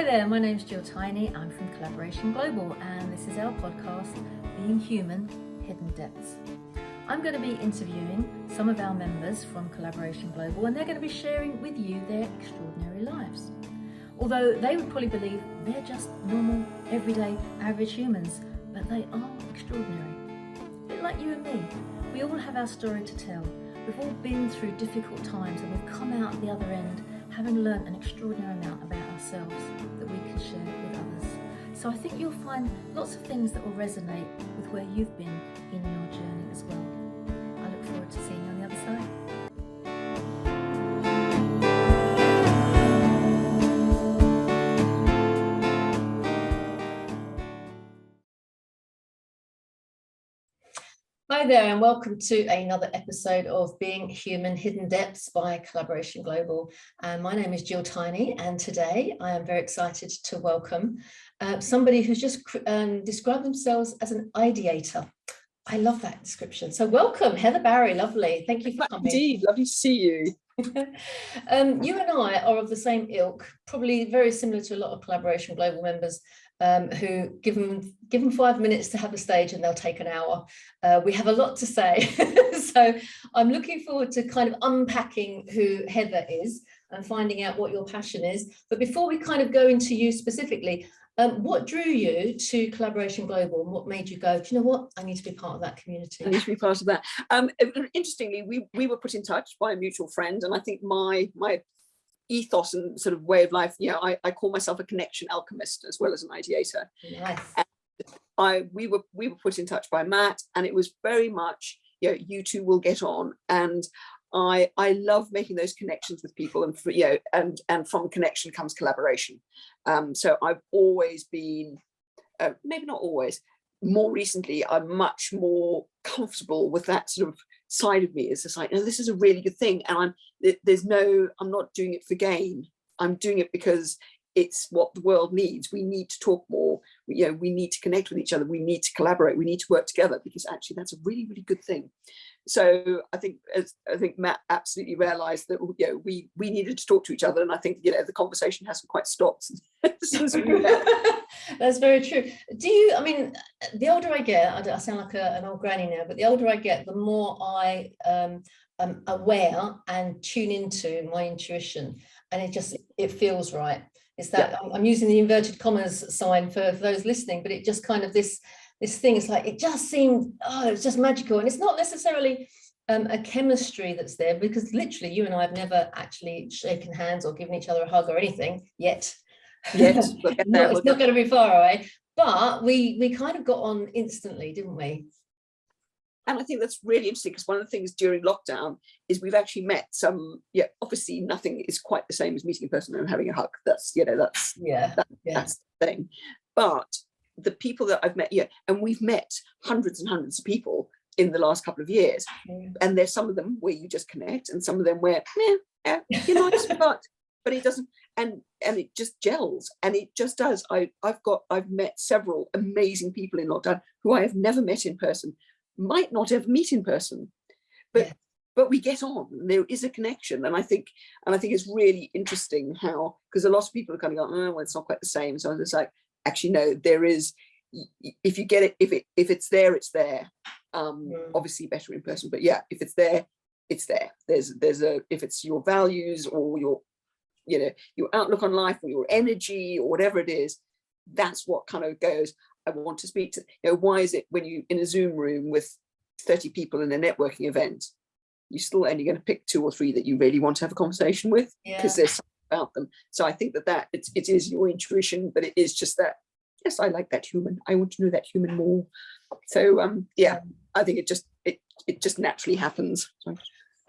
there, my name's Jill Tiny. I'm from Collaboration Global, and this is our podcast, Being Human, Hidden Depths. I'm going to be interviewing some of our members from Collaboration Global, and they're going to be sharing with you their extraordinary lives. Although they would probably believe they're just normal, everyday, average humans, but they are extraordinary. A bit like you and me. We all have our story to tell. We've all been through difficult times, and we've come out the other end having learnt an extraordinary amount about ourselves that we can share with others. So I think you'll find lots of things that will resonate with where you've been in your journey as well. I look forward to seeing you on the other side. Hi there, and welcome to another episode of Being Human, Hidden Depths by Collaboration Global. My name is Jill Tiny, and today I am very excited to welcome somebody who's just described themselves as an ideator. I love that description. So welcome, Heather Barrie, lovely. Thank you for coming. Indeed, lovely to see you. You and I are of the same ilk, probably very similar to a lot of Collaboration Global members who give them 5 minutes to have a stage and they'll take an hour. We have a lot to say. So I'm looking forward to kind of unpacking who Heather is and finding out what your passion is. But before we kind of go into you specifically, what drew you to Collaboration Global and what made you go, do you know what, I need to be part of that community? I need to be part of that. Interestingly, we were put in touch by a mutual friend, and I think my ethos and sort of way of life, I call myself a connection alchemist as well as an ideator. Nice. And we were put in touch by Matt, and it was very much, you two will get on. And I love making those connections with people, and from connection comes collaboration. So I've always been, maybe not always, more recently, I'm much more comfortable with that sort of side of me. It's just like, no, this is a really good thing, and I'm not doing it for gain. I'm doing it because it's what the world needs. We need to talk more. We need to connect with each other. We need to collaborate. We need to work together, because actually that's a really, really good thing. So I think Matt absolutely realised that we needed to talk to each other, and I think the conversation hasn't quite stopped since we met. That's very true. The older I get, I sound like an old granny now, but the older I get, the more I am aware and tune into my intuition, and it feels right. It's that I'm using the inverted commas sign for those listening, but it just kind of this thing is like, it just seemed, it's just magical. And it's not necessarily a chemistry that's there, because literally you and I have never actually shaken hands or given each other a hug or anything yet. Yes, It's not going to be far away, but we kind of got on instantly, didn't we? And I think that's really interesting, because one of the things during lockdown is we've actually met some, obviously nothing is quite the same as meeting in person and having a hug. That's the thing. But the people that I've met, and we've met hundreds and hundreds of people in the last couple of years. And there's some of them where you just connect, and some of them where, you're nice, but it doesn't, and it just gels, and it just does. I've met several amazing people in lockdown who I have never met in person, might not ever meet in person, but we get on, and there is a connection. And I think it's really interesting how, because a lot of people are kind of going, oh, well, it's not quite the same. So I was like, actually, no, there is. If you get it, if it's there, it's there. Obviously better in person, but if it's there, it's there. There's if it's your values or your outlook on life or your energy or whatever it is, that's what kind of goes, I want to speak to. Why is it when you in a Zoom room with 30 people in a networking event, you're still only going to pick 2 or 3 that you really want to have a conversation with, because there's something about them. So I think that it is your intuition, but it is just that, yes, I like that human. I want to know that human more. So I think it just naturally happens. Sorry.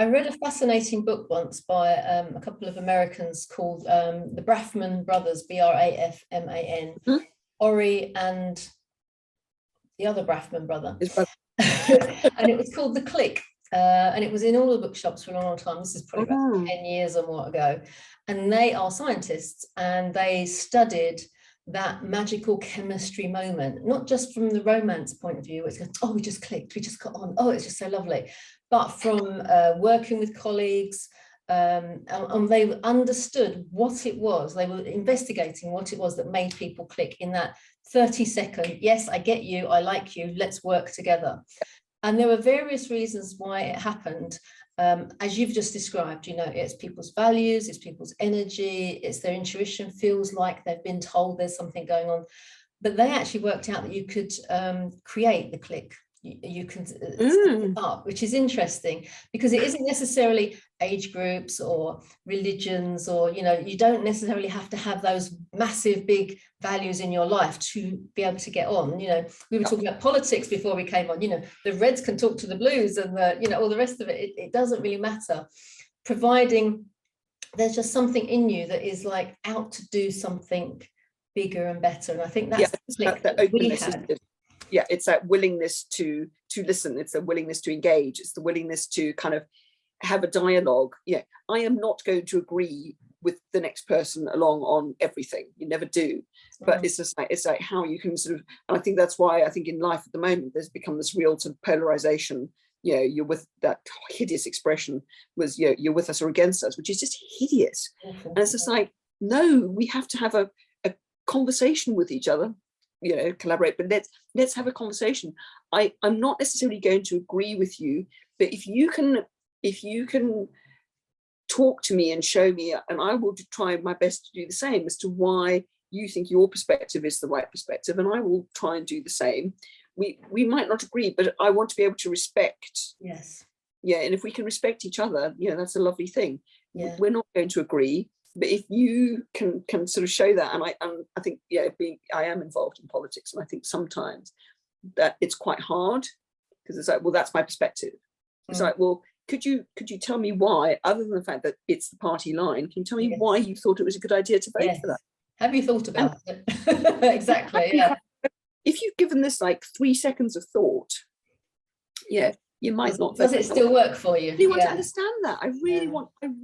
I read a fascinating book once by a couple of Americans called the Brafman brothers, Brafman, Ori and the other Brafman brother. And it was called The Click. And it was in all the bookshops for a long time. This is probably about 10 years or more ago. And they are scientists, and they studied that magical chemistry moment, not just from the romance point of view, it's like, oh, we just clicked, we just got on, oh, it's just so lovely, but from working with colleagues, and they understood what it was. They were investigating what it was that made people click in that 30-second, yes, I get you, I like you, let's work together. And there were various reasons why it happened. As you've just described, it's people's values, it's people's energy, it's their intuition, feels like they've been told there's something going on. But they actually worked out that you could create the click. You can set it up, which is interesting, because it isn't necessarily age groups or religions, or you don't necessarily have to have those massive big values in your life to be able to get on. We were talking about politics before we came on. The Reds can talk to the Blues, and all the rest of it. It doesn't really matter, providing there's just something in you that is like out to do something bigger and better. And I think that's the click that we had. Yeah, it's that willingness to listen. It's the willingness to engage. It's the willingness to kind of have a dialogue. Yeah, I am not going to agree with the next person along on everything. You never do. But it's just like, it's like how you can sort of, and I think that's why I think in life at the moment there's become this real sort of polarization. You're with that hideous expression was you're with us or against us, which is just hideous. And it's just like, no, we have to have a conversation with each other. Collaborate, but let's have a conversation. I'm not necessarily going to agree with you, but if you can talk to me and show me, and I will try my best to do the same as to why you think your perspective is the right perspective, and I will try and do the same. We might not agree, but I want to be able to respect. Yes. Yeah, and if we can respect each other, that's a lovely thing. Yeah. We're not going to agree. But if you can sort of show that, and I think I am involved in politics, and I think sometimes that it's quite hard, because it's like, well, that's my perspective. It's like, well, could you tell me why, other than the fact that it's the party line, can you tell me why you thought it was a good idea to vote for that? Have you thought about it? Exactly. Yeah. If you've given this like 3 seconds of thought, you might not. Does it still work for you? You want to understand that. I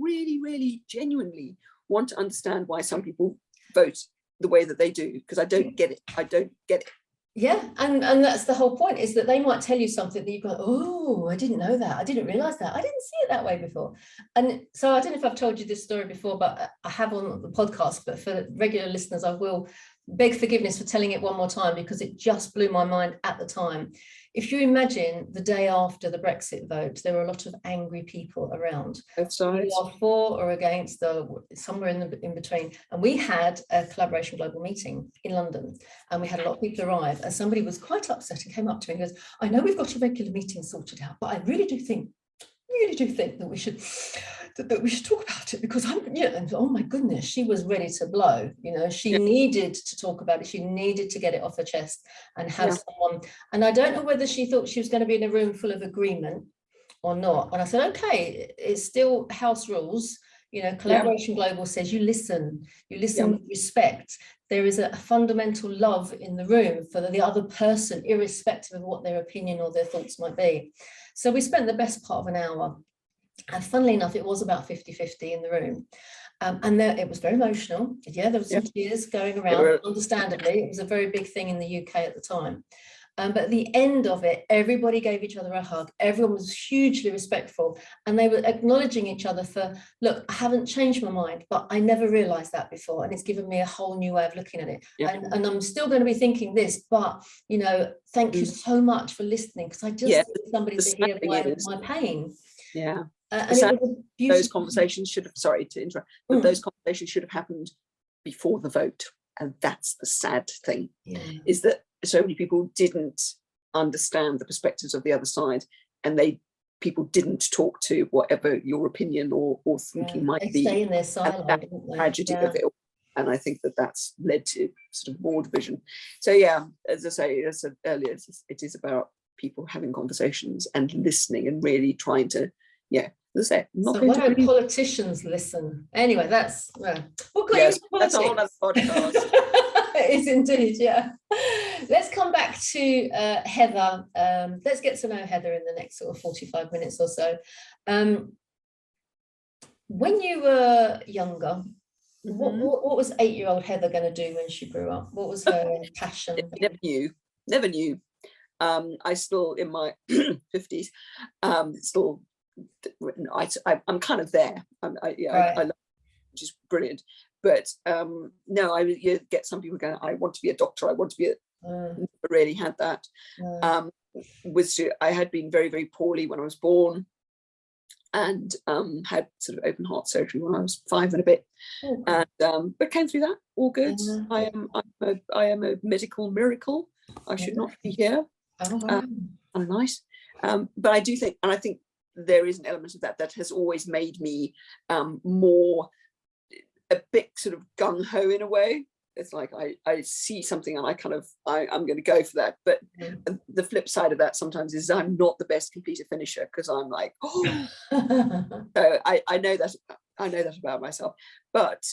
really genuinely want to understand why some people vote the way that they do, because I don't get it. Yeah, and that's the whole point, is that they might tell you something that you've got, oh, I didn't know that, I didn't realize that, I didn't see it that way before. And so I don't know if I've told you this story before, but I have on the podcast, but for regular listeners I will beg forgiveness for telling it one more time, because it just blew my mind at the time. If you imagine the day after the Brexit vote, there were a lot of angry people around. Both sides. You are for or against, somewhere in between. And we had a Collaboration Global meeting in London, and we had a lot of people arrive. And somebody was quite upset and came up to me and goes, I know we've got a regular meeting sorted out, but I really do think that we should talk about it, because and oh my goodness, she was ready to blow. She needed to talk about it. She needed to get it off her chest and have someone. And I don't know whether she thought she was going to be in a room full of agreement or not. And I said, okay, it's still house rules. Collaboration Global says you listen with respect. There is a fundamental love in the room for the other person, irrespective of what their opinion or their thoughts might be. So we spent the best part of an hour. And funnily enough, it was about 50-50 in the room. And it was very emotional. Yeah, there was some tears going around, understandably. It was a very big thing in the UK at the time. But at the end of it, everybody gave each other a hug. Everyone was hugely respectful, and they were acknowledging each other for, look, I haven't changed my mind, but I never realized that before, and it's given me a whole new way of looking at it. And I'm still going to be thinking this, but thank you so much for listening, because I just need somebody to hear my pain. Yeah. And those conversations should have, sorry to interrupt, but those conversations should have happened before the vote. And that's the sad thing, is that so many people didn't understand the perspectives of the other side, and people didn't talk to whatever your opinion or thinking might be. Stay in their silo, that tragedy of it all. And I think that's led to sort of more division. So as I said earlier, it is about people having conversations and listening and really trying to, as I say, not so why don't politicians listen? Anyway, that's that's a whole other podcast. It is indeed, yeah. Let's come back to Heather. Let's get to know Heather in the next sort of 45 minutes or so. When you were younger, what was 8-year-old Heather going to do when she grew up? What was her passion? Never knew. I still, in my 50s, still I'm kind of there. I love, which is brilliant. But no, you get some people going, I want to be a doctor, I want to be a, never really had that. I had been very, very poorly when I was born, and had sort of open heart surgery when I was 5 and a bit. And but came through that all good. I am a medical miracle. I should not be here. Nice. But I do think, and I think there is an element of that has always made me more a bit sort of gung-ho in a way. It's like I see something and I'm going to go for that. But the flip side of that sometimes is I'm not the best completer finisher, because I'm like, oh. So I know that about myself. But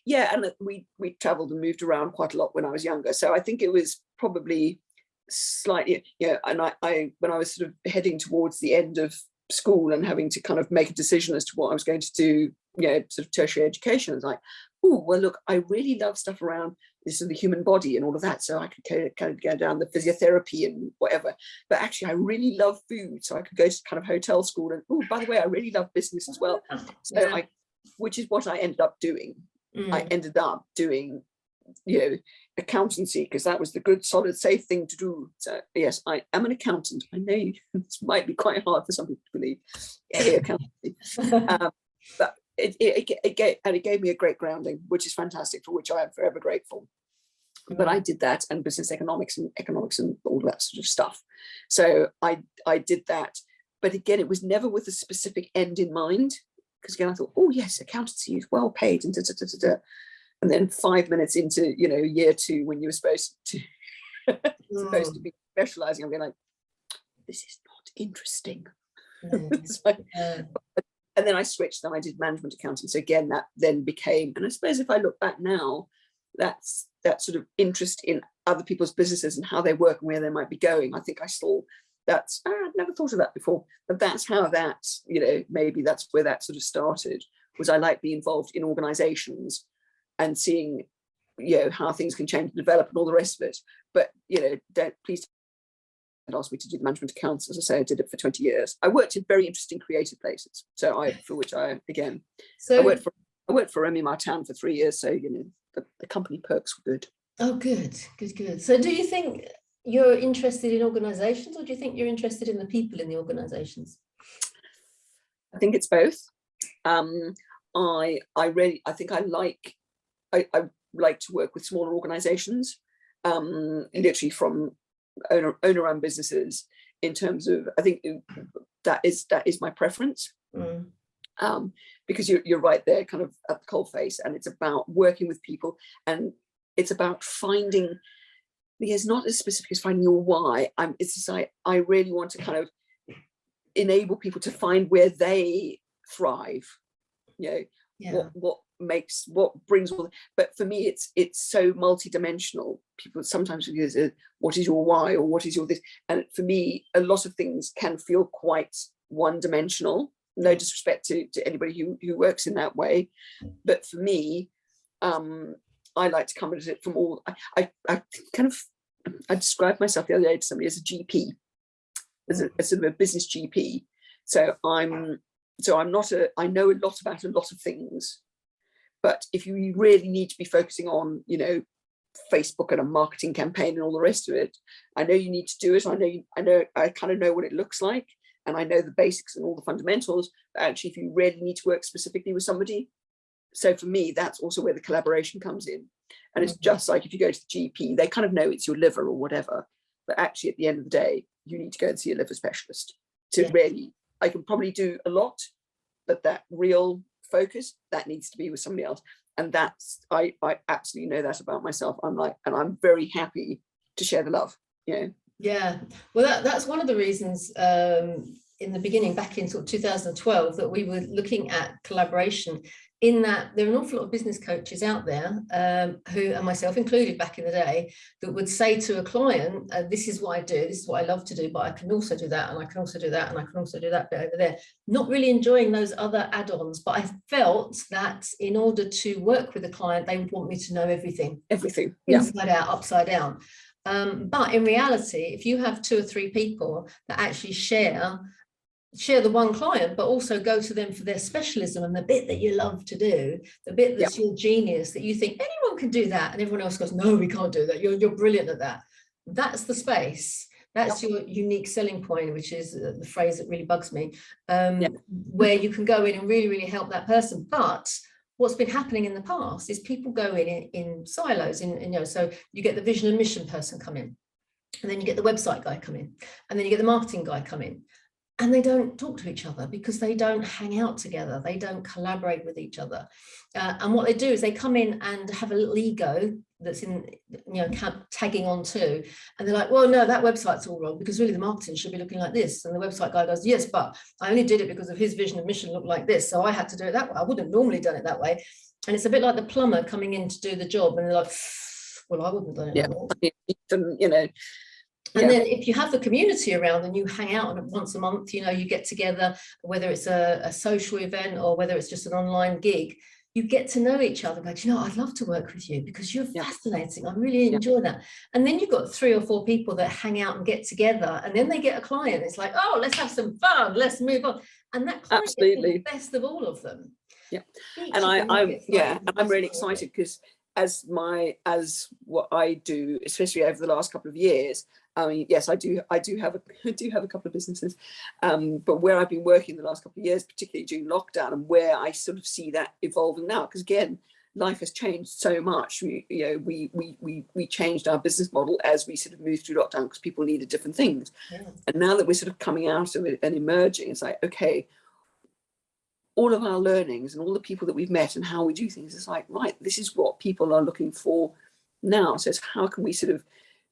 yeah, and we traveled and moved around quite a lot when I was younger. So I think it was probably slightly, and I when I was sort of heading towards the end of school and having to kind of make a decision as to what I was going to do, sort of tertiary education, I was like, oh, well, look, I really love stuff around this of the human body and all of that. So I could kind of go down the physiotherapy and whatever. But actually, I really love food. So I could go to kind of hotel school. And oh, by the way, I really love business as well. So which is what I ended up doing. I ended up doing, accountancy, because that was the good, solid, safe thing to do. So yes, I am an accountant. I know this might be quite hard for some people to believe. Accountancy. But it gave me a great grounding, which is fantastic, for which I am forever grateful. But I did that, and business economics and all that sort of stuff. So I did that, but again, it was never with a specific end in mind, because again I thought, oh yes, accountancy is well paid, and and then 5 minutes into year 2, when you were supposed to be specializing, I'm being like, this is not interesting. And then I switched, and I did management accounting. So again, that then became, and I suppose if I look back now, that's that sort of interest in other people's businesses and how they work and where they might be going. I think I saw that's, I'd never thought of that before, but that's how that, maybe that's where that sort of started, was I like being involved in organizations and seeing, how things can change and develop and all the rest of it. But, please don't ask me to do the management accounts. As I say, I did it for 20 years. I worked in very interesting creative places. So I worked for Remy Martin for 3 years. So, the company perks were good. Oh, good. So do you think you're interested in organizations, or do you think you're interested in the people in the organizations? I think it's both. I like to work with smaller organizations, literally from owner-run businesses, in terms of, I think that is my preference. Because you're right there, kind of at the coalface, and it's about working with people, and it's about finding, it's not as specific as finding your why. It's just like, I really want to kind of enable people to find where they thrive. What brings all the, but for me it's so multi-dimensional. People sometimes use what is your why, or what is your this, and for me a lot of things can feel quite one-dimensional. No disrespect to anybody who works in that way, but for me, I like to come at it from all. I described myself the other day to somebody as a GP, as a sort of a business GP. So I'm not I know a lot about a lot of things, but if you really need to be focusing on, Facebook and a marketing campaign and all the rest of it, I know you need to do it. I kind of know what it looks like, and I know the basics and all the fundamentals. But actually, if you really need to work specifically with somebody, so for me, that's also where the collaboration comes in. And it's just like if you go to the GP, they kind of know it's your liver or whatever, but actually at the end of the day, you need to go and see a liver specialist to really. I can probably do a lot, but that real focus, that needs to be with somebody else. And that's, I absolutely know that about myself. And I'm very happy to share the love. Yeah, well, that's one of the reasons in the beginning, back in sort of 2012, that we were looking at collaboration, in that there are an awful lot of business coaches out there who, and myself included back in the day, that would say to a client, this is what I do, this is what I love to do, but I can also do that, and I can also do that, and I can also do that bit over there. Not really enjoying those other add-ons, but I felt that in order to work with a client, they would want me to know everything, inside out, upside down. But in reality, if you have 2 or 3 people that actually share share the one client, but also go to them for their specialism and the bit that you love to do, the bit that's your genius, that you think anyone can do that, and everyone else goes, no, we can't do that, you're brilliant at that. That's the space. That's your unique selling point, which is the phrase that really bugs me, where you can go in and really, really help that person. But what's been happening in the past is people go in silos, so you get the vision and mission person come in, and then you get the website guy come in, and then you get the marketing guy come in, and they don't talk to each other because they don't hang out together, they don't collaborate with each other. And what they do is they come in and have a little ego that's in, tagging on too, and they're like, well, no, that website's all wrong because really the marketing should be looking like this. And the website guy goes, yes, but I only did it because of his vision and mission looked like this, so I had to do it that way. I wouldn't have normally done it that way. And it's a bit like the plumber coming in to do the job, and they're like, well, I wouldn't have done it like that. And then if you have the community around and you hang out once a month, you get together, whether it's a social event or whether it's just an online gig, you get to know each other. But I'd love to work with you because you're fascinating. I really enjoy that. And then you've got 3 or 4 people that hang out and get together, and then they get a client. It's like, oh, let's have some fun. Let's move on. And that client is the best of all of them. Yeah. And I'm really excited because as what I do, especially over the last couple of years, I mean, yes, I do have a couple of businesses, but where I've been working the last couple of years, particularly during lockdown, and where I sort of see that evolving now, because again, life has changed so much. We changed our business model as we sort of moved through lockdown because people needed different things, and now that we're sort of coming out of it and emerging, it's like, okay, all of our learnings and all the people that we've met and how we do things, it's like, right, this is what people are looking for now. So it's how can we sort of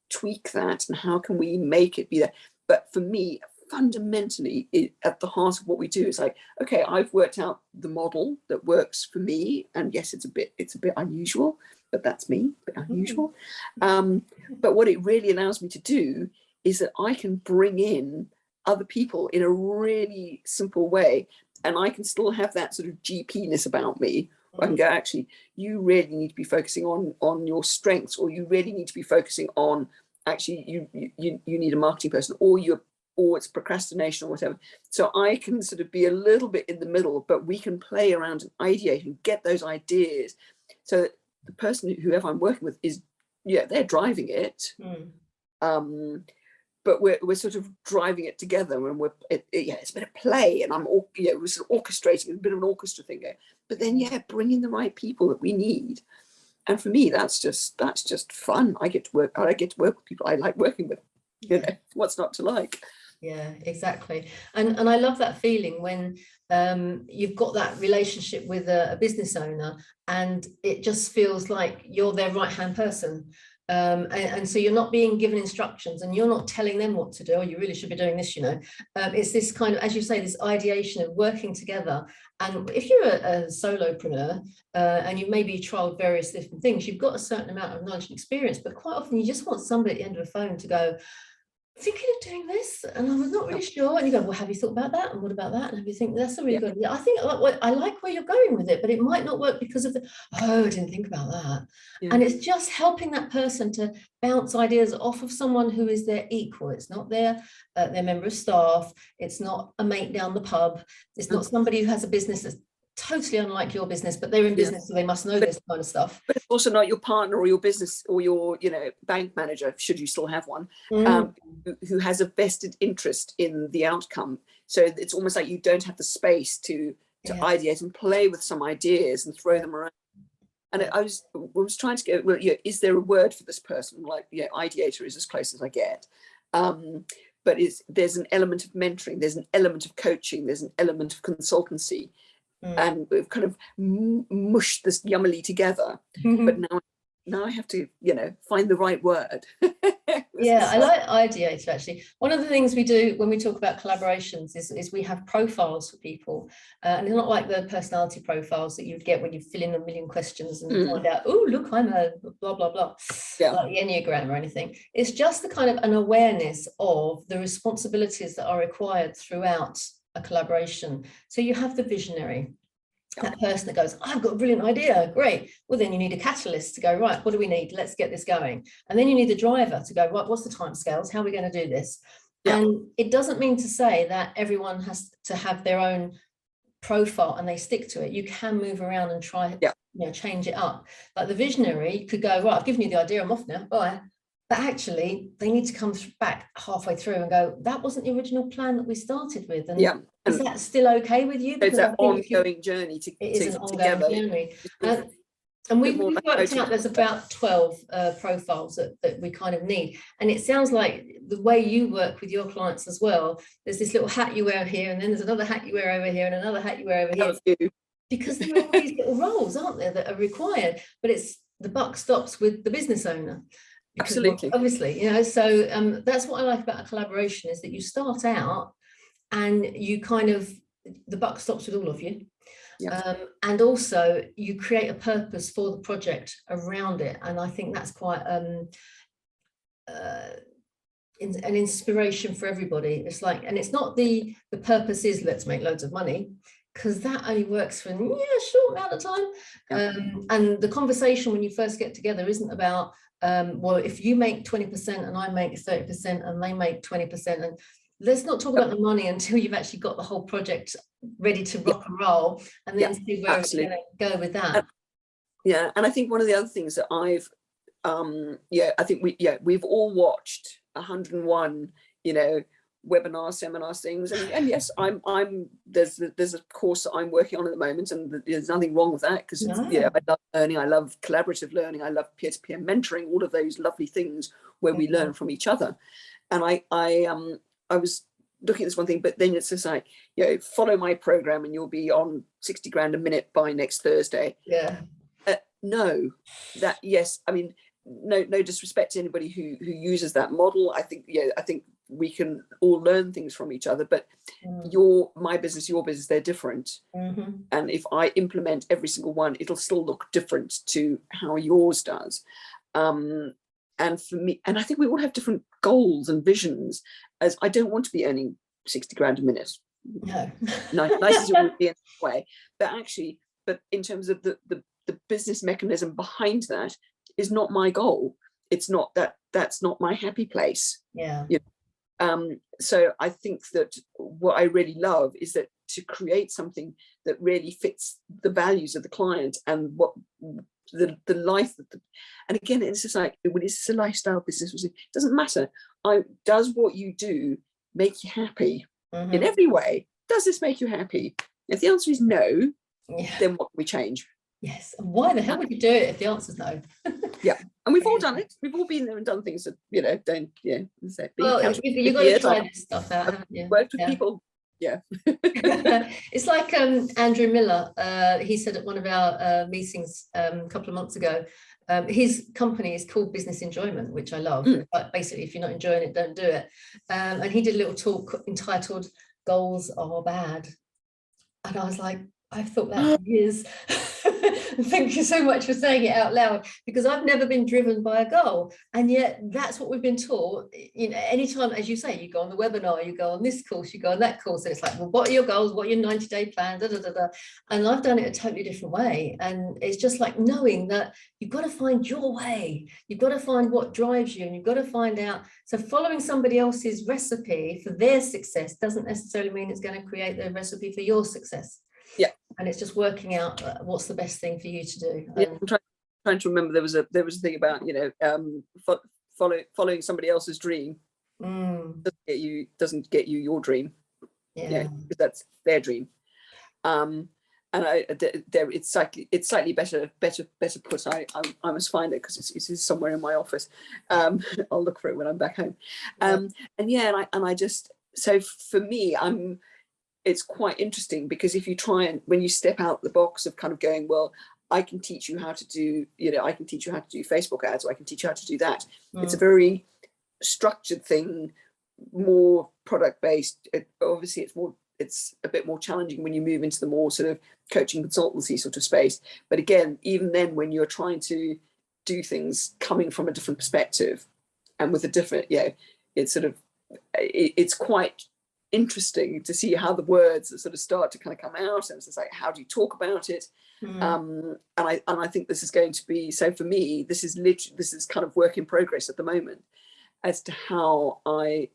tweak that and how can we make it be there? But for me, fundamentally, at the heart of what we do is like, okay, I've worked out the model that works for me, and yes, it's a bit unusual, but that's me, a bit unusual. But what it really allows me to do is that I can bring in other people in a really simple way, and I can still have that sort of GP-ness about me. I can go, actually, you really need to be focusing on your strengths, or you really need to be focusing on, actually, you need a marketing person, or it's procrastination or whatever. So I can sort of be a little bit in the middle, but we can play around and ideate and get those ideas. So that the person, whoever I'm working with, is, they're driving it. But we're sort of driving it together, and it's a bit of play, and we're sort of orchestrating, a bit of an orchestra thing going. But then bring in the right people that we need, and for me that's just fun. I get to work with people I like working with. What's not to like? Yeah, exactly. And I love that feeling when you've got that relationship with a business owner, and it just feels like you're their right-hand person. And so you're not being given instructions, and you're not telling them what to do, or you really should be doing this, it's this kind of, as you say, this ideation of working together. And if you're a solopreneur and you maybe trialed various different things, you've got a certain amount of knowledge and experience, but quite often you just want somebody at the end of the phone to go, thinking of doing this, and I was not really sure. And you go, well, have you thought about that? And what about that? And have you think that's a really good idea? I think I like where you're going with it, but it might not work because of I didn't think about that. And it's just helping that person to bounce ideas off of someone who is their equal. It's not their member of staff. It's not a mate down the pub. It's not somebody who has a business that's totally unlike your business, but they're in business, so they must know this kind of stuff. But it's also not your partner or your business or your bank manager, should you still have one, who has a vested interest in the outcome. So it's almost like you don't have the space to ideate and play with some ideas and throw them around. And I was trying to get, well, is there a word for this person? Like, ideator is as close as I get. But there's an element of mentoring, there's an element of coaching, there's an element of consultancy. And we've kind of mushed this yummily together, but now I have to find the right word. I like ideator. Actually, one of the things we do when we talk about collaborations is we have profiles for people, and it's not like the personality profiles that you'd get when you fill in a million questions and find out, oh look, I'm a blah blah blah, like the Enneagram or anything. It's just the kind of an awareness of the responsibilities that are required throughout a collaboration. So you have the visionary, that person that goes, I've got a brilliant idea, great. Well, then you need a catalyst to go, right, what do we need? Let's get this going. And then you need the driver to go, right, what's the timescales? How are we going to do this? And it doesn't mean to say that everyone has to have their own profile and they stick to it. You can move around and try, change it up. Like the visionary could go, right, I've given you the idea, I'm off now, bye. But actually, they need to come back halfway through and go, that wasn't the original plan that we started with. And is that still okay with you? Because it's that ongoing journey to it is an ongoing journey. And we've worked out there's about 12 profiles that we kind of need. And it sounds like the way you work with your clients as well, there's this little hat you wear here, and then there's another hat you wear over here, and another hat you wear over here. Because there are all these little roles, aren't there, that are required. But it's the buck stops with the business owner. Because, absolutely. Obviously, so that's what I like about a collaboration, is that you start out and you kind of, the buck stops with all of you. And also you create a purpose for the project around it, and I think that's quite an inspiration for everybody. It's like, and it's not the purpose is let's make loads of money, because that only works for a short amount of time. And the conversation when you first get together isn't about well, if you make 20% and I make 30% and they make 20%, and let's not talk about the money until you've actually got the whole project ready to rock and roll, and then see where it's going to go with that. And I think one of the other things that I've I think we've all watched 101 webinar seminars things, and yes, I'm there's a course that I'm working on at the moment, and there's nothing wrong with that, because I love learning, I love collaborative learning, I love peer-to-peer mentoring, all of those lovely things where we learn from each other. And I was looking at this one thing, but then it's just like, follow my program and you'll be on 60 grand a minute by next Thursday. No, I mean, no disrespect to anybody who uses that model. I think we can all learn things from each other, but my business, your business, they're different. And if I implement every single one, it'll still look different to how yours does. And for me, and I think we all have different goals and visions, as I don't want to be earning 60 grand a minute. No. Nice as it would be in a way, but in terms of the business mechanism behind that is not my goal. It's not that's not my happy place. So I think that what I really love is that to create something that really fits the values of the client and what the life and again, it's just like, when it's a lifestyle business, it doesn't matter. Does what you do make you happy in every way? Does this make you happy? If the answer is no, then what can we change? Yes. And why the hell would you do it if the answer is no? And we've all done it. We've all been there and done things that don't. Well, you've got to try this stuff out, haven't you? Worked with people. It's like Andrew Miller. He said at one of our meetings a couple of months ago, his company is called Business Enjoyment, which I love. But basically, if you're not enjoying it, don't do it. And he did a little talk entitled "Goals Are Bad," and I was like, I've thought that for years. Thank you so much for saying it out loud, because I've never been driven by a goal, and yet that's what we've been taught. Anytime, as you say, you go on the webinar, you go on this course, you go on that course, and it's like, well, what are your goals? What are your 90-day plan? And I've done it a totally different way, and it's just like knowing that you've got to find your way. You've got to find what drives you, and you've got to find out. So following somebody else's recipe for their success doesn't necessarily mean it's going to create the recipe for your success. And it's just working out what's the best thing for you to do. I'm trying to remember, there was a thing about following somebody else's dream doesn't get you your dream. Because that's their dream. And it's slightly better put. I must find it because it's somewhere in my office. I'll look for it when I'm back home. And I just, so for me, it's quite interesting, because if you try and, when you step out the box of kind of going, well, I can teach you how to do, I can teach you how to do Facebook ads, or I can teach you how to do that. It's a very structured thing, more product based. Obviously, it's a bit more challenging when you move into the more sort of coaching consultancy sort of space. But again, even then, when you're trying to do things coming from a different perspective and with a different, it's sort of, it's quite interesting to see how the words sort of start to kind of come out, and it's just like, how do you talk about it? And I think this is going to be, so for me, this is kind of work in progress at the moment, as to how I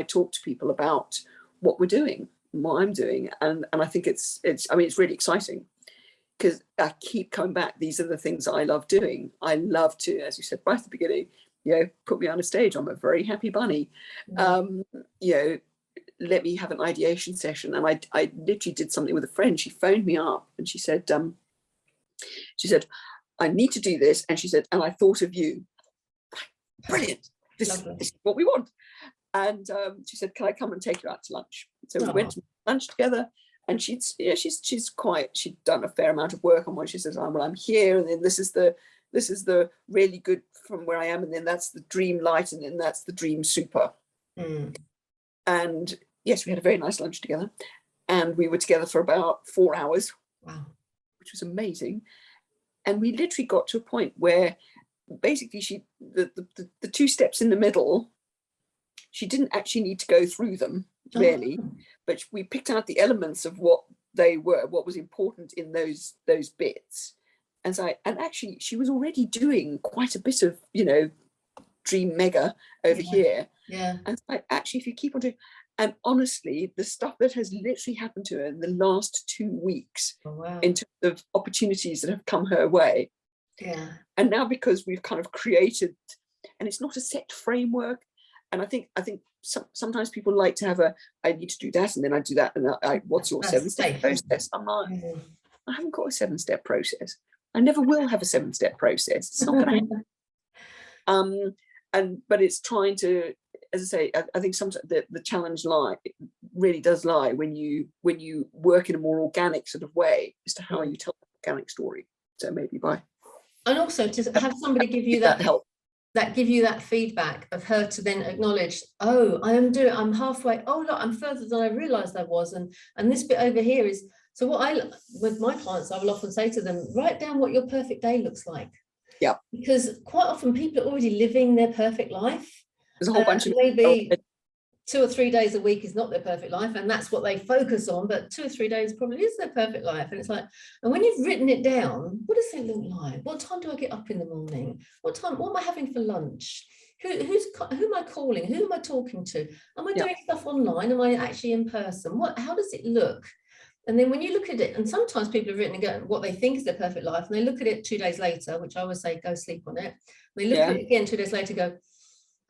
talk to people about what we're doing, what I'm doing, and I think it's really exciting, because I keep coming back. These are the things I love doing. I love to, as you said right at the beginning, put me on a stage. I'm a very happy bunny. Let me have an ideation session. And I literally did something with a friend. She phoned me up and she said, I need to do this. And she said, and I thought of you. Brilliant. This is what we want. And she said, can I come and take you out to lunch? So we went to lunch together, and she'd done a fair amount of work on what she says, well, I'm here, and then this is the really good from where I am, and then that's the dream light, and then that's the dream super. And yes, we had a very nice lunch together, and we were together for about 4 hours. Wow. Which was amazing. And we literally got to a point where basically the 2 steps in the middle, she didn't actually need to go through them really, but we picked out the elements of what they were, what was important in those bits. And actually she was already doing quite a bit of, dream mega over here. Yeah. And actually, if you keep on doing, and honestly, the stuff that has literally happened to her in the last 2 weeks, in terms of opportunities that have come her way. Yeah. And now, because we've kind of created, and it's not a set framework. And I think sometimes people like to have I need to do that, and then I do that, and what's your 7-step process? I'm like, I haven't got a 7-step process. I never will have a 7-step process. It's not going to happen. But it's trying to, as I say, I think sometimes the challenge really does lie when you work in a more organic sort of way as to how you tell an organic story. So maybe and also to have somebody give you that help. That give you that feedback of her to then acknowledge, I'm halfway, look, I'm further than I realized I was, and this bit over here is, so with my clients, I will often say to them, write down what your perfect day looks like. Yeah. Because quite often people are already living their perfect life. There's a whole bunch of maybe 2 or 3 days a week is not their perfect life, and that's what they focus on, but 2 or 3 days probably is their perfect life. And it's like, and when you've written it down, what does it look like? What time do I get up in the morning? What am I having for lunch? Who am I calling? Who am I talking to? Am I doing stuff online? Am I actually in person? How does it look? And then when you look at it, and sometimes people have written what they think is their perfect life, and they look at it 2 days later, which I always say, go sleep on it. They look at it again 2 days later, go,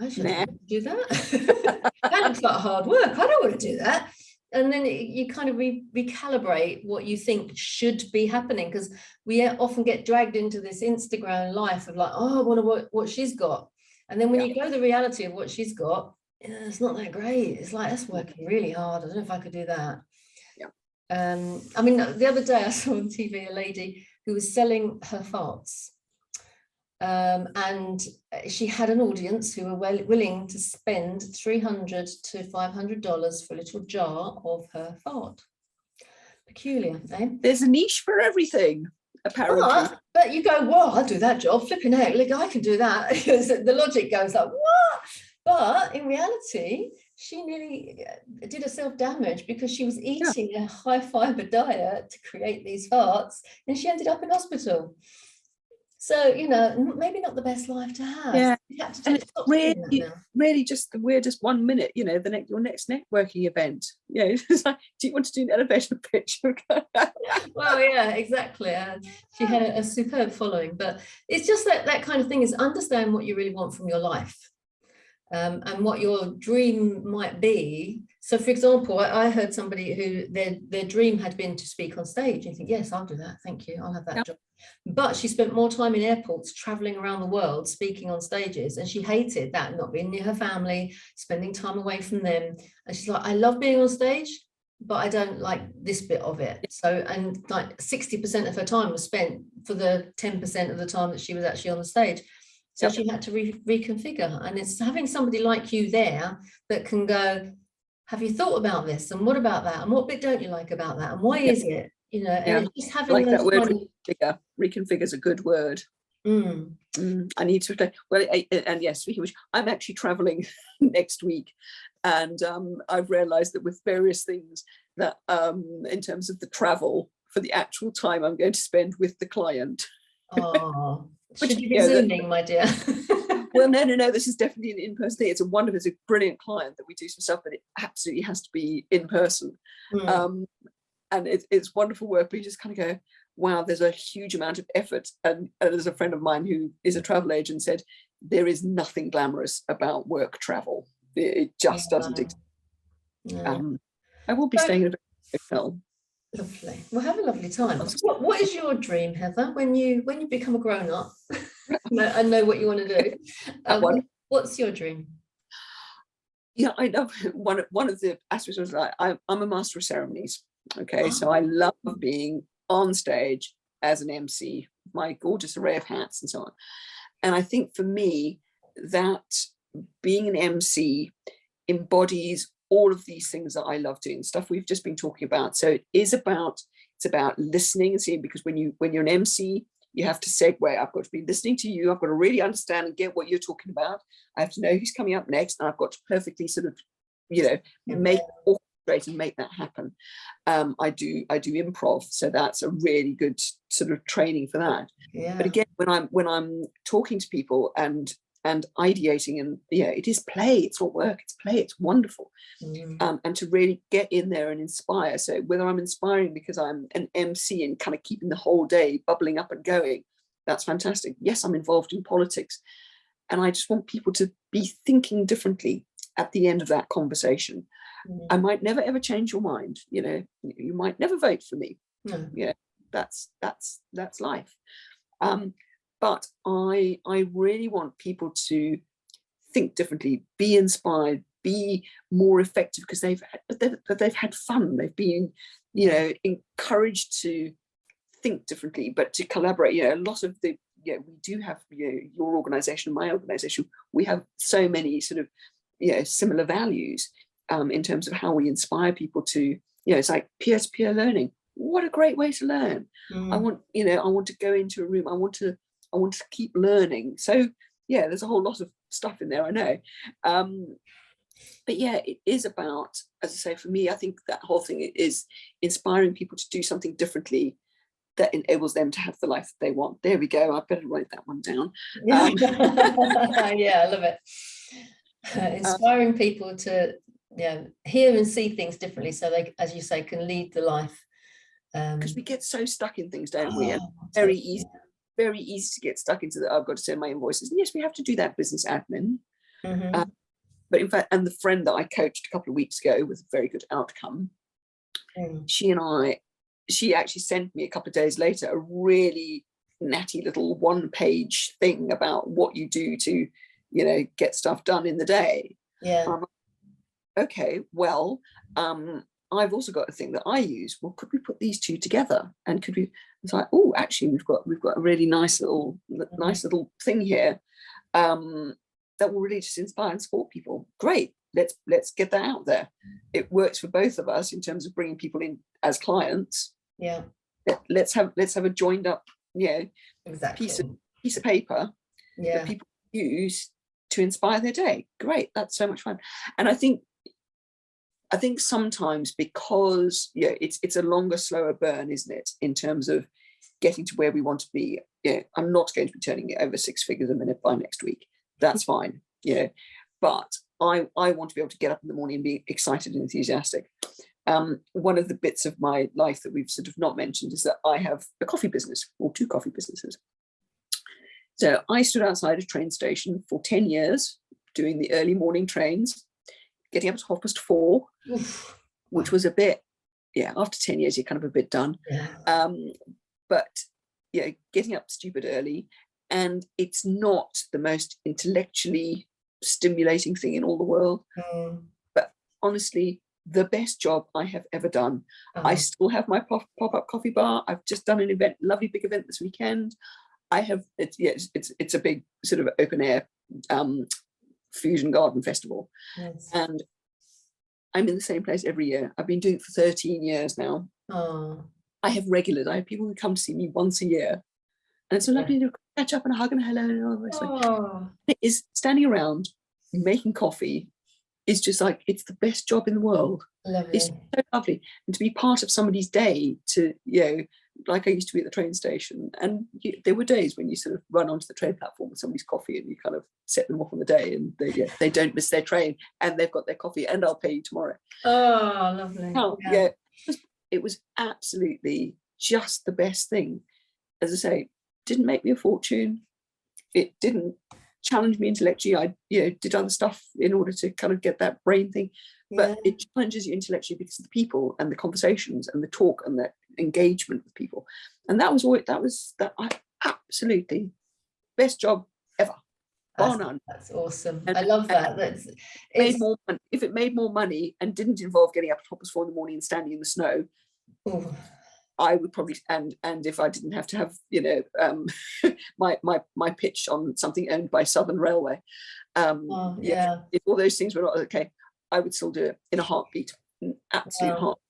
I shouldn't do that. That looks like hard work. I don't want to do that. And then you kind of recalibrate what you think should be happening, because we often get dragged into this Instagram life of like, I want to what she's got. And then when you go to the reality of what she's got, it's not that great. It's like, that's working really hard. I don't know if I could do that. The other day I saw on TV a lady who was selling her farts. And she had an audience who were willing to spend $300 to $500 for a little jar of her fart. Peculiar, eh? There's a niche for everything, apparently. But you go, well, I'll do that job. Flipping heck, look, I can do that. The logic goes like, what? But in reality, she nearly did herself damage, because she was eating a high fiber diet to create these farts, and she ended up in hospital. So, maybe not the best life to have. Yeah. And it's really just the weirdest 1 minute, your next networking event. It's like, do you want to do an elevator pitch? Well, yeah, exactly. She had a superb following, but it's just that kind of thing, is understand what you really want from your life. And what your dream might be. So, for example, I heard somebody who their dream had been to speak on stage. And you think, yes, I'll do that. Thank you. I'll have that job. But she spent more time in airports, traveling around the world, speaking on stages. And she hated that, not being near her family, spending time away from them. And she's like, I love being on stage, but I don't like this bit of it. So, and like 60% of her time was spent for the 10% of the time that she was actually on the stage. So she had to reconfigure, and it's having somebody like you there that can go, have you thought about this? And what about that? And what bit don't you like about that? And why is it? And just having like that word reconfigure. Reconfigure is a good word. I need to explain. Well, and yes, speaking of which, I'm actually traveling next week, and I've realized that with various things that in terms of the travel for the actual time I'm going to spend with the client. Should you be Zooming, my dear? Well, no, this is definitely an in-person thing. It's a brilliant client that we do some stuff, but it absolutely has to be in person. And it's wonderful work, but you just kind of go, wow, there's a huge amount of effort. And there's a friend of mine who is a travel agent said, there is nothing glamorous about work travel. It just doesn't exist. I will be staying in a hotel. Lovely. Well, have a lovely time. What is your dream, Heather, when you become a grown-up and know what you want to do? What's your dream? Yeah, I know one of the aspects was like I'm a master of ceremonies. Okay, so I love being on stage as an MC, my gorgeous array of hats and so on. And I think for me, that being an MC embodies all of these things that I love doing, stuff we've just been talking about. So it's about listening and seeing, because when you're an MC, you have to segue. I've got to be listening to you. I've got to really understand and get what you're talking about. I have to know who's coming up next, and I've got to perfectly sort of, orchestrate and make that happen. I do improv, so that's a really good sort of training for that. Yeah. But again, when I'm talking to people and ideating, and it is play, it's not work, it's play, it's wonderful. And to really get in there and inspire. So whether I'm inspiring because I'm an MC and kind of keeping the whole day bubbling up and going, that's fantastic. Yes, I'm involved in politics, and I just want people to be thinking differently at the end of that conversation. I might never ever change your mind, you might never vote for me. That's life. But I really want people to think differently, be inspired, be more effective, because they've had fun. They've been, encouraged to think differently, but to collaborate. A lot of we do have your organisation and my organisation. We have so many sort of similar values in terms of how we inspire people to. It's like peer-to-peer learning. What a great way to learn. I want to go into a room. I want to keep learning. So there's a whole lot of stuff in there, I know. But it is about, as I say, for me, I think that whole thing is inspiring people to do something differently that enables them to have the life that they want. There we go. I better write that one down. Yeah, I love it. Inspiring people to hear and see things differently, so they, as you say, can lead the life. Because we get so stuck in things, don't we? And very easy to get stuck into I've got to send my invoices. And yes, we have to do that business admin. But in fact, and the friend that I coached a couple of weeks ago with a very good outcome, she actually sent me a couple of days later a really natty little one-page thing about what you do to, get stuff done in the day. Okay, well, I've also got a thing that I use. Well, could we put these two together? And could we? It's like, oh, actually, we've got a really nice little thing here that will really just inspire and support people. Great, let's get that out there. It works for both of us in terms of bringing people in as clients. Let's have a joined up, piece of paper that people use to inspire their day. Great, that's so much fun. And I think sometimes, because it's a longer, slower burn, isn't it, in terms of getting to where we want to be. I'm not going to be turning it over 6 figures a minute by next week. That's fine. But I want to be able to get up in the morning and be excited and enthusiastic. One of the bits of my life that we've sort of not mentioned is that I have a coffee business, or 2 coffee businesses. So I stood outside a train station for 10 years doing the early morning trains, getting up at 4:30, which was a bit, after 10 years, you're kind of a bit done. But getting up stupid early, and it's not the most intellectually stimulating thing in all the world. But honestly, the best job I have ever done. I still have my pop-up coffee bar. I've just done an event, lovely big event this weekend. It's a big sort of open air fusion garden festival. And I'm in the same place every year. I've been doing it for 13 years now. I have regulars. I have people who come to see me once a year, and it's so lovely to catch up and a hug and a hello and all the rest. It is standing around making coffee is just like, it's the best job in the world. Lovely. It's so lovely. And to be part of somebody's day, to like I used to be at the train station, and there were days when you sort of run onto the train platform with somebody's coffee and you kind of set them off on the day, and they don't miss their train and they've got their coffee, and I'll pay you tomorrow. Oh, lovely. Yeah, it was absolutely just the best thing. As I say, didn't make me a fortune. It didn't challenge me intellectually. I did other stuff in order to kind of get that brain thing, but it challenges you intellectually because of the people and the conversations and the talk and the engagement with people. And that was absolutely best job ever, bar none. That's awesome. And I love that. If it made more money and didn't involve getting up at 4:30 in the morning and standing in the snow, I would probably, and if I didn't have to have my pitch on something owned by Southern Railway, if all those things were not okay, I would still do it in a heartbeat, an absolute heartbeat.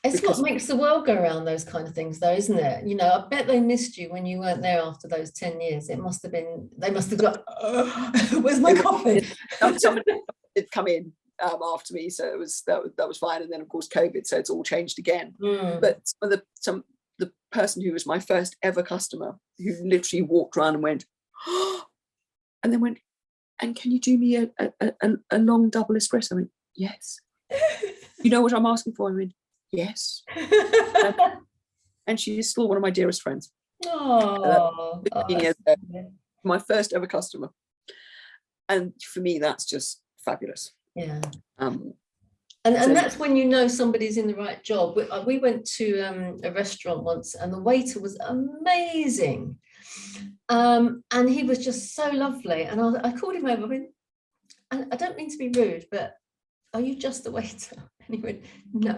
It's what makes the world go around, those kind of things, though, isn't it? I bet they missed you when you weren't there after those 10 years. They must have got, where's my coffee? Somebody did come in after me, so that was fine. And then of course COVID, so it's all changed again. But the person who was my first ever customer, who literally walked around and went, and then went, and can you do me a long double espresso? I went, yes. You know what I'm asking for? I went, yes. And she is still one of my dearest friends. My first ever customer, and for me that's just fabulous. And that's when you know somebody's in the right job. We went to a restaurant once, and the waiter was amazing, and he was just so lovely, and I called him over. I don't mean to be rude, but are you just the waiter? And he went, no.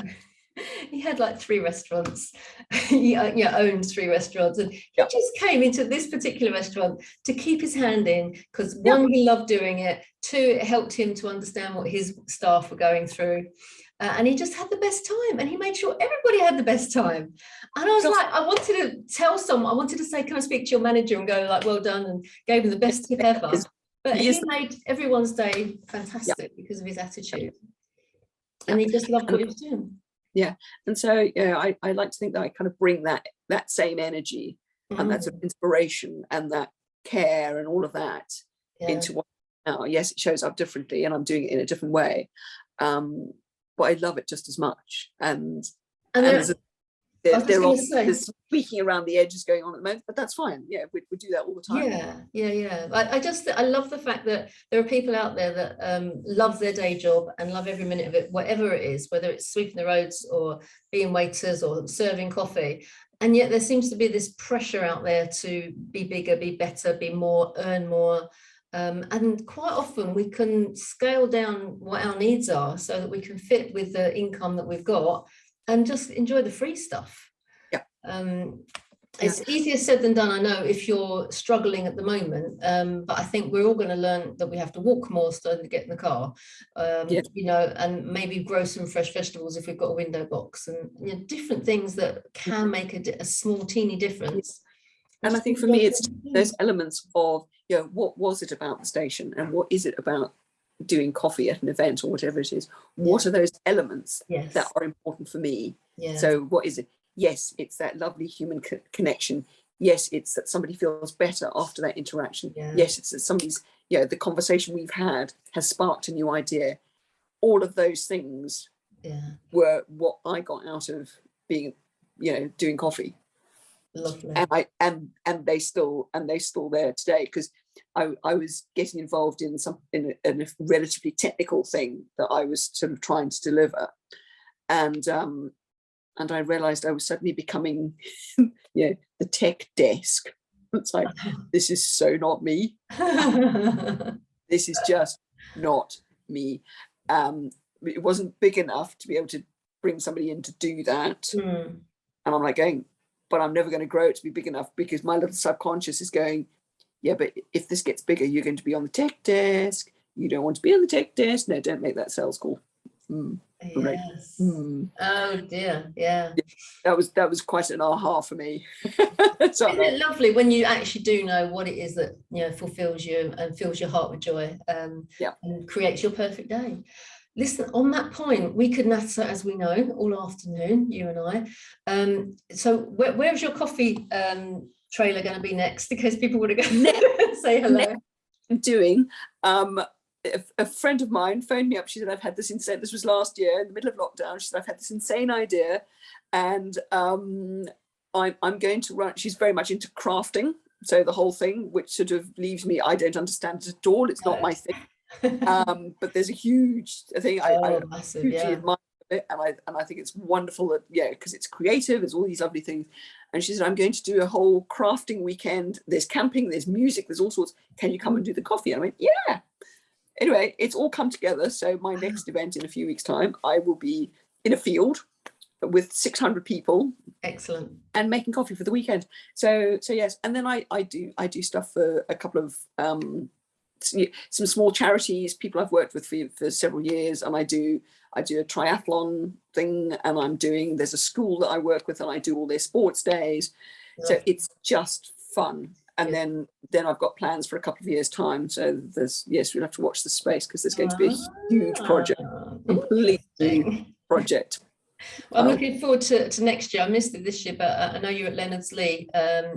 He had like 3 restaurants. He owned 3 restaurants, and he just came into this particular restaurant to keep his hand in, because one, he loved doing it, 2, it helped him to understand what his staff were going through, and he just had the best time, and he made sure everybody had the best time. And I was like, I wanted to tell someone, I wanted to say, can I speak to your manager, and go like, well done, and gave him the best tip ever. But he made everyone's day fantastic because of his attitude, and he just loved what he was doing. And so I like to think that I kind of bring that same energy and that sort of inspiration and that care and all of that into what now. Yes, it shows up differently, and I'm doing it in a different way, but I love it just as much. And there's tweaking around the edges going on at the moment, but that's fine. We do that all the time. I love the fact that there are people out there that love their day job and love every minute of it, whatever it is, whether it's sweeping the roads or being waiters or serving coffee, and yet there seems to be this pressure out there to be bigger, be better, be more, earn more, and quite often we can scale down what our needs are so that we can fit with the income that we've got and just enjoy the free stuff. It's easier said than done, I know, if you're struggling at the moment, but I think we're all going to learn that we have to walk more so to get in the car, and maybe grow some fresh vegetables if we've got a window box, and different things that can make a small teeny difference. And I think for me it's those elements of what was it about the station, and what is it about doing coffee at an event or whatever it is? What are those elements that are important for me? So what is it? Yes, it's that lovely human connection. Yes, it's that somebody feels better after that interaction. Yes, it's that somebody's the conversation we've had has sparked a new idea. All of those things were what I got out of being doing coffee. Lovely. And they still there today, because I was getting involved in a relatively technical thing that I was sort of trying to deliver, and I realized I was suddenly becoming the tech desk. It's like, this is so not me. This is just not me. It wasn't big enough to be able to bring somebody in to do that. And I'm like going, but I'm never going to grow it to be big enough, because my little subconscious is going, but if this gets bigger, you're going to be on the tech desk. You don't want to be on the tech desk. No, don't make that sales call. Yes. Oh dear. That was quite an aha for me. Isn't it lovely when you actually do know what it is that fulfills you and fills your heart with joy, and creates your perfect day? Listen, on that point, we could natter, as we know, all afternoon, you and I. So where's your coffee trailer going to be next, in case people want to go say hello? Doing a friend of mine phoned me up. She said, I've had this insane, this was last year in the middle of lockdown. She said, I've had this insane idea, and I'm going to run. She's very much into crafting, so the whole thing, which sort of leaves me, I don't understand it at all. It's not my thing. But there's a huge thing. I hugely admire it, and I think it's wonderful that, because it's creative, there's all these lovely things. And she said, I'm going to do a whole crafting weekend. There's camping, there's music, there's all sorts. Can you come and do the coffee? And I went, yeah. Anyway, it's all come together. So my next event in a few weeks' time, I will be in a field with 600 people. Excellent. And making coffee for the weekend. So yes. And then I do stuff for a couple of some small charities, people I've worked with for several years, and I do a triathlon thing, and there's a school that I work with, and I do all their sports days. So it's just fun. And then I've got plans for a couple of years' time. So we'll have to watch the space, because there's going to be a huge project, completely project. Well, I'm looking forward to next year. I missed it this year, but I know you're at Leonards Lee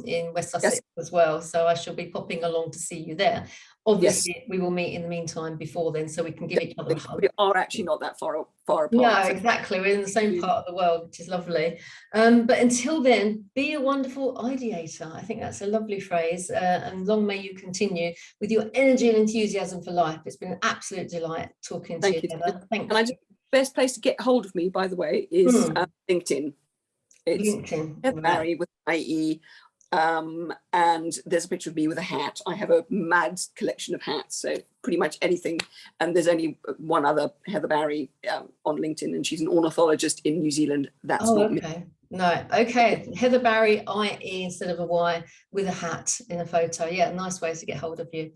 in West Sussex as well, so I shall be popping along to see you there. Obviously, we will meet in the meantime before then, so we can give each other a hug. We are actually not that far apart. No, exactly. We're in the same part of the world, which is lovely. But until then, be a wonderful ideator. I think that's a lovely phrase. And long may you continue with your energy and enthusiasm for life. It's been an absolute delight talking to you, Heather. Thank you. Best place to get hold of me, by the way, is LinkedIn. It's LinkedIn. Barrie with IE. And there's a picture of me with a hat. I have a mad collection of hats, so pretty much anything. And there's only one other Heather Barrie on LinkedIn, and she's an ornithologist in New Zealand. That's not me. No, okay. Heather Barrie, IE instead of a Y, with a hat in a photo. Yeah, nice ways to get hold of you.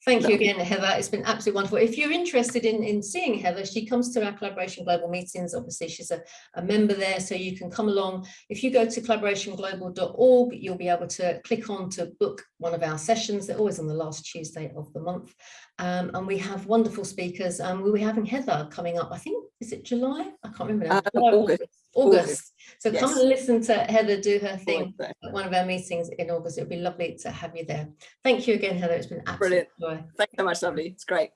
Thank you again, Heather. It's been absolutely wonderful. If you're interested in seeing Heather, she comes to our Collaboration Global meetings. Obviously, she's a member there, so you can come along. If you go to collaborationglobal.org, you'll be able to click on to book one of our sessions. They're always on the last Tuesday of the month. And we have wonderful speakers. We'll be having Heather coming up, I think, is it July? I can't remember now. August. So come and listen to Heather do her thing at one of our meetings in August. It would be lovely to have you there. Thank you again, Heather. It's been absolutely brilliant. Thanks so much, lovely. It's great.